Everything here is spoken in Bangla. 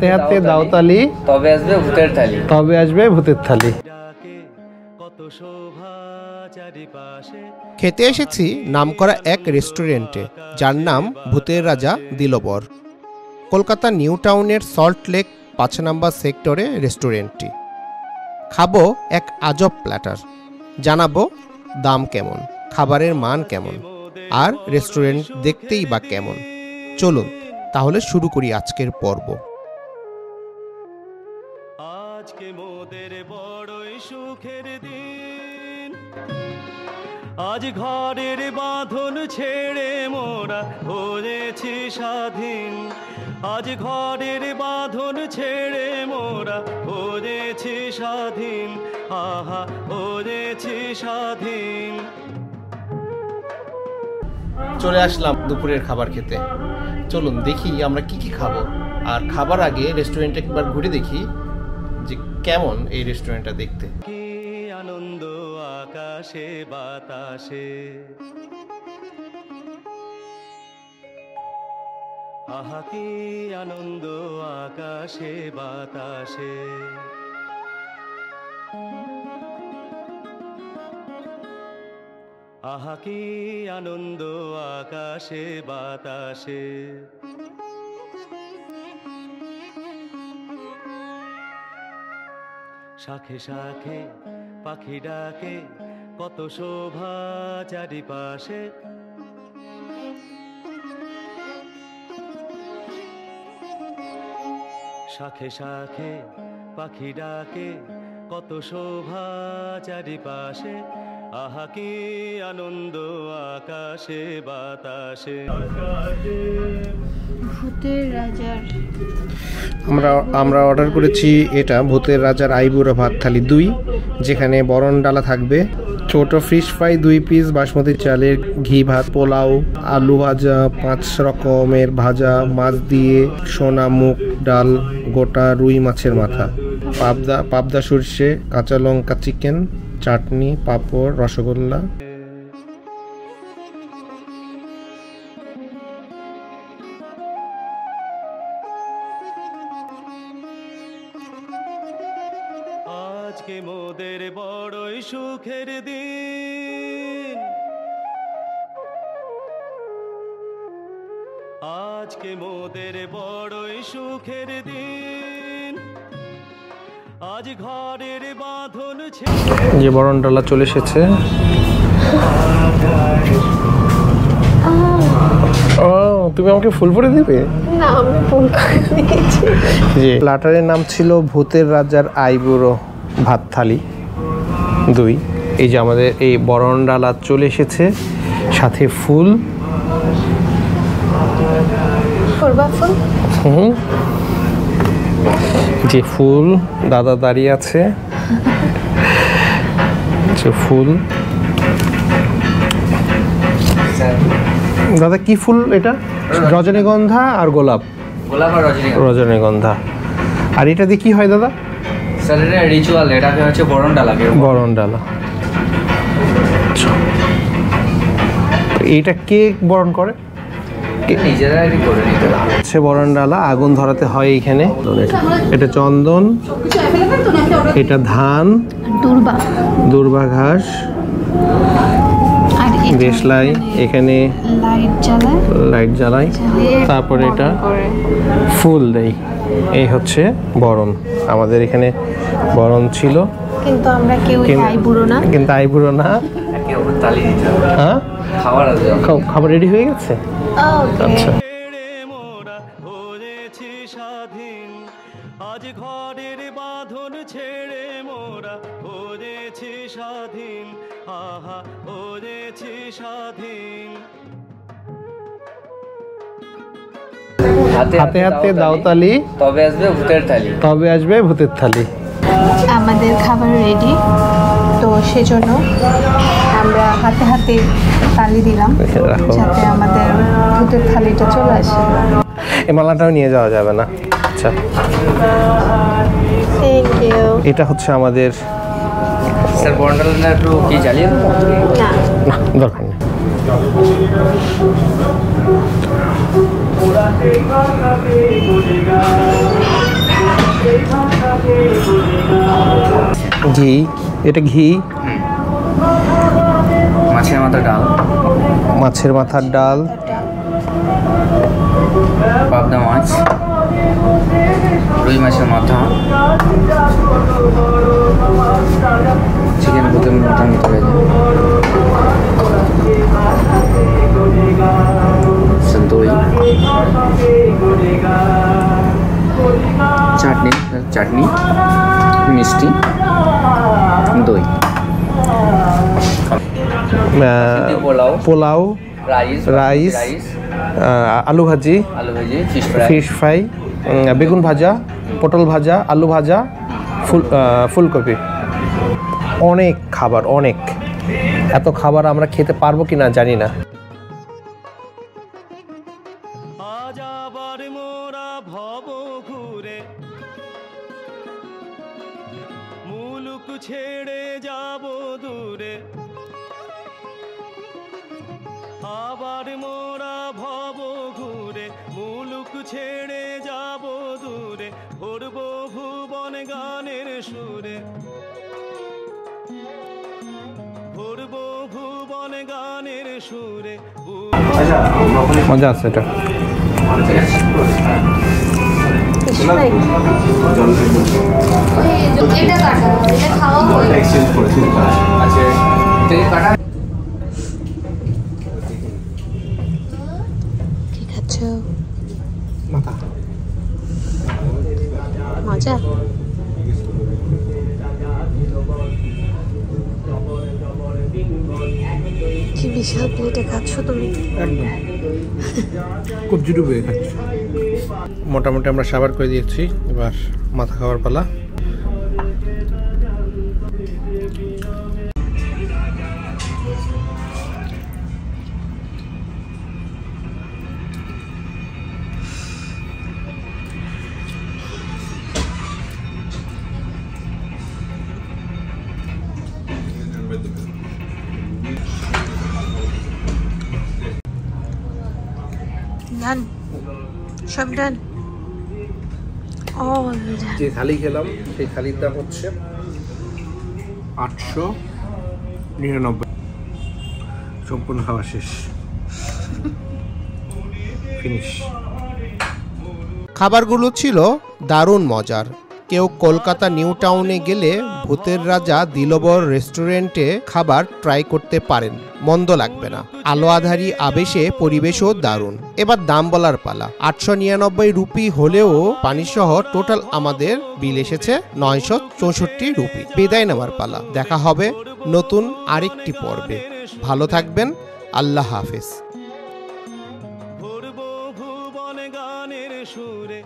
হাতে হাতে দাওতালি, তবে আসবে ভূতের থালি। তবে আসবে ভূতের থালি। খেতে এসেছি নামকরা এক রেস্টুরেন্টে, যার নাম ভূতের রাজা দিলবর। কলকাতা নিউ টাউনের সল্ট লেক ৫ নম্বর সেক্টরে রেস্টুরেন্টটি। খাবো এক আজব প্ল্যাটার, জানাবো দাম কেমন, খাবারের মান কেমন, আর রেস্টুরেন্ট দেখতেই বা কেমন। চলুন তাহলে শুরু করি আজকের পর্ব। আজকে মোদের বড়ই সুখের দিন, আজ ঘরের বাঁধন ছেড়ে মোরা হয়েছি স্বাধীন। আজ ঘরের বাঁধন ছেড়ে মোরা হয়েছি স্বাধীন, আহা হয়েছি স্বাধীন। চলে আসলাম দুপুরের খাবার খেতে। চলুন দেখি আমরা কি কি খাবো, আর খাবার আগে রেস্টুরেন্টে একবার ঘুরে দেখি যে কেমন এই রেস্টুরেন্টটা দেখতে। কি আনন্দ আকাশে বাতাসে, আহা কি আনন্দ আকাশে বাতাসে। আহা কি আনন্দ আকাশে বাতাসে। শাখে শাখে পাখি ডাকে, কত শোভা চারিপাশে। শাখে শাখে পাখি ডাকে, কত শোভা চারিপাশে। আহা কি আনন্দ আকাশে বাতাসে। ভূতের রাজার আমরা অর্ডার করেছি এটা ভূতের রাজার আইবুড়ো ভাত থালি 2, যেখানে বরণ ডালা থাকবে, ছোট ফিশ ফ্রাই 2 পিস, বাসমতি চালের ঘি ভাত, পোলাও, আলু ভাজা, 5 রকমের ভাজা, মাছ দিয়ে সোনা মুগ ডাল, গোটা রুই মাছের মাথা, পাবদা সরষে, কাঁচা লঙ্কা চিকেন, চাটনি, পাঁপড়, রসগোল্লা। আজকে মোদের বড়ই সুখের দিন, আজকে মোদের বড়ই সুখের দিন। আজ ঘরের বাঁধন যে বরণ ডালা চলে এসেছে। ও, তুমি আমাকে ফুল ভরে দিবে? না, আমি ফুল দিয়েছি। যে প্ল্যাটারের নাম ছিল ভূতের রাজার আইবুড়ো ভাত থালি 2। এই যে আমাদের এই বরণ ডালা চলে এসেছে, সাথে ফুল। যে ফুল, দাদা দাঁড়িয়ে আছে, যে ফুল। দাদা কি ফুল এটা? রজনীগন্ধা আর গোলাপ। গোলাপ আর রজনীগন্ধা। আর এটা দিয়ে কি হয় দাদা? স্যার এটা রিচুয়াল, এটাকে হচ্ছে বরণ ডালা। বরণ ডালা। এইটা কে বরণ করে? নিজেরাই করে নিতে হচ্ছে বরণ ডালা, আগুন ধরাতে হয় এইখানে। এটা চন্দন, এটা ধান, দূর্বা ঘাস, দেশলাই, এখানে লাইট জ্বালাই, তারপরে এটা ফুল দেই। এই হচ্ছে বরণ। আমাদের এখানে বরণ ছিল, কিন্তু আমরা কেউ আইবুড়ো না। কিন্তু আইবুড়ো না। তালি দিতে হবে। হ্যাঁ, খাবার রেডি হয়ে গেছে। আচ্ছা, মোরা হয়েছি স্বাধীন। আজ ঘরের বাঁধন ছেড়ে মোরা হয়েছি স্বাধীন, আহা হয়েছি স্বাধীন। হাতে হাতে দাওতালি, তবে আসবে ভূতের থালি। তবে আসবে ভূতের থালি। আমাদের খাবার রেডি, তো সেজন্য আমরা হাতে হাতে তালি দিলাম যাতে আমাদের ভূতের থালিটা চলে আসে। এই মালাটাও নিয়ে যাওয়া যাবে না? আচ্ছা, থ্যাংক ইউ। এটা হচ্ছে আমাদের। স্যার বরণ ডালা একটু কি জ্বালিয়ে দেবো? না, দরকার নেই। ওরা ঘি, এটা ঘি। মাছের মাথা ডাল, মাছের মাথার ডাল, পাবদা মাছ, রুই মাছের মাথা, চিকেন বোতল মটন ভিতরে দই, চাটনি চাটনি মিষ্টি দই, pulao pulao, rice rice, rice আলু ভাজি, আলু ভাজি, ফিশ ফ্রাই, ফিশ ফ্রাই, বেগুন ভাজা, পটল ভাজা, আলু ভাজা, ফুলকপি। অনেক খাবার, অনেক। এত খাবার আমরা খেতে পারবো কিনা জানি না। আজ আবার মোরা ভব ঘুরে মুলুক ছেড়ে যাব দূরে, আবার মোরা ভব ঘুরে মুলুক ছেড়ে যাব দূরে, ভরব ভুবন গানের সুরে, ভরব ভুবন গানের সুরে। মজা আছে এটা। কি খাচ্ছ? মজা? কি বিশাল প্লেটে খাচ্ছ তুমি। একদম কবজি ডুবে খাচ্ছি। মোটামুটি আমরা সাবার করে দিয়েছি, এবার মাথা খাওয়ার পালা। ডান, সব ডান, অল ডান। যে থালি খেলাম সেই থালির দাম হচ্ছে 899। সম্পূর্ণ খাওয়া শেষ, ফিনিশ। খাবারগুলো ছিল দারুণ মজার। কেউ কলকাতা নিউ টাউনে গেলে ভূতের রাজা দিলবর রেস্টুরেন্টে খাবার ট্রাই করতে পারেন, মন্দ লাগবে না। আলো আধারি আবেশে পরিবেশও দারুণ। এবার দাম বলার পালা। 899 রুপি হলেও পানিসহ টোটাল আমাদের বিল এসেছে 964 রুপি। বিদায় নেওয়ার পালা। দেখা হবে নতুন আরেকটি পর্বে। ভালো থাকবেন। আল্লাহ হাফেজ। ভরব ভুবন গানের সুরে।